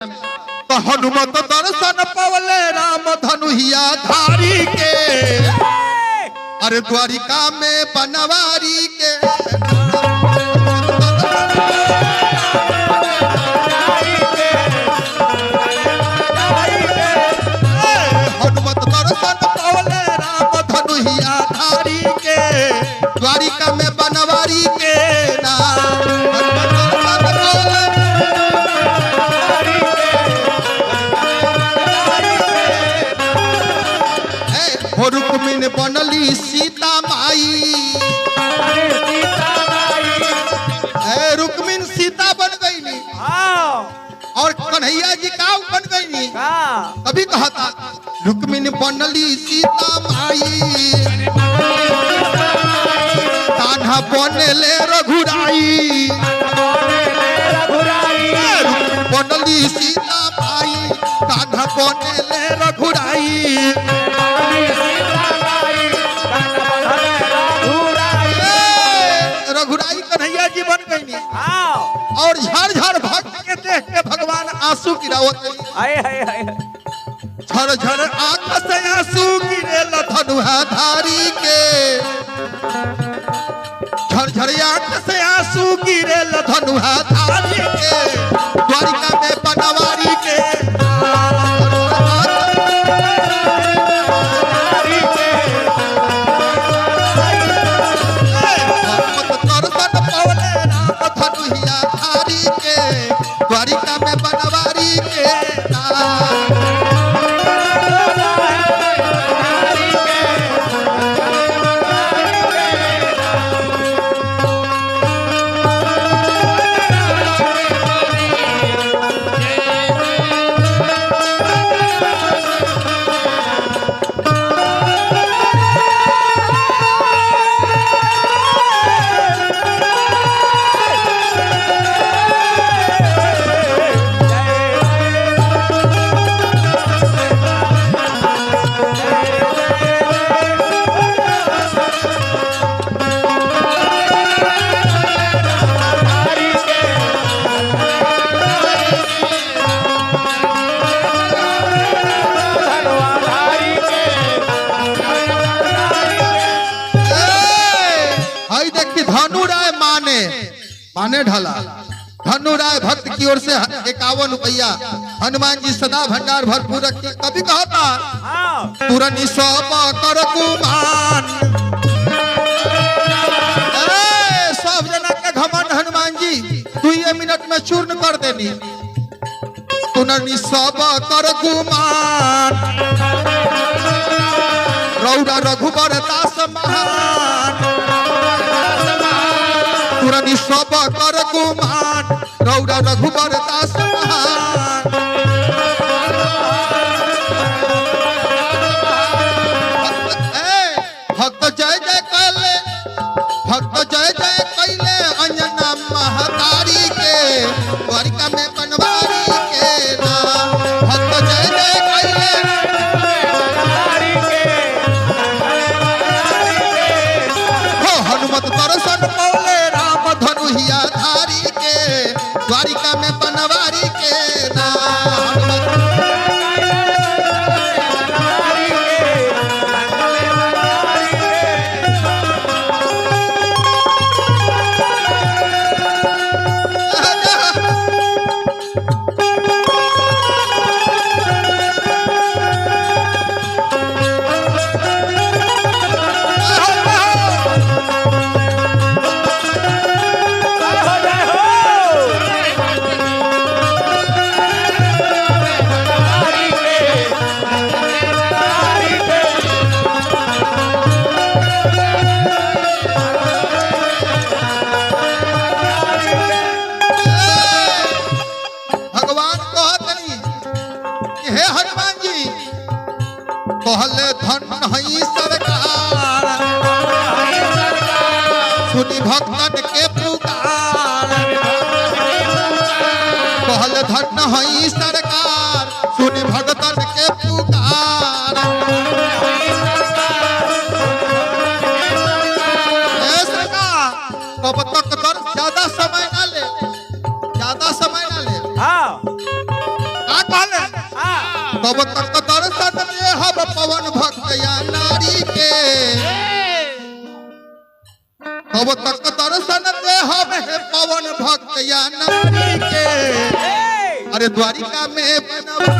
तो हनुमत दर्शन पवले राम धनुहिया धारी के, अरे द्वारिका में बनवारी के। हनुमत दर्शन पवले राम धनुहिया धारी के, द्वारिका में बनवारी के रुक्मिन बनली सीता माई। रुक्मिन सीता बन गई और कन्हैया जी का बन गई। कभी कहा था रुक्मिन बनली सीता माई, कान्हा बनले रघुराई। बनली सीता माई, कान्हा बनले रघुराई। रघुराई कन्हैया जी बन गई और झरझर भक्त के देख के भगवान आंसू गिरावत। झरझर आंख से आंसू गिरे धनुहा धारी के, झरझर आंख से आंसू गिरे धनुहा धारी के, द्वारिका में बनवारी के। द्वारिका में बनवारी के माने ढाला। धनु राय भक्त की ओर से 51 रुपया। हनुमान जी सदा भंडार भरपूर रखिए। कभी कहा था तुरनी सब कर गुमान, सब जना के घमंड हनुमान जी 2 मिनट में चूर्ण कर देनी। तुरनी सब कर गुमान, रौरा रघुबर दास महान। तुरनी सब कर गुमान, रौरा रघुबर दास महान। भक्त जय जय कैले, भक्त जय जय कैले अंजना महतारी के, द्वारिका में बनवारी के नाम। भक्त जय जय कैले हो हनुमत दर्शन पवले धनुहिया धारी के, द्वारिका में बनवारी के नाम। कहले धन हई सरकार, सुनी भक्तन के पुकार। कहले धन हई सरकार, सुनी भक्तन के पुकार। कब तक ज्यादा समय ना ले, ज्यादा समय ना ले। कहले तब तक दर्शन दे हम पवन भक्त या नारी के तब तक दर्शन दे हम हे पवन भक्त या नारी के अरे द्वारिका में बनवा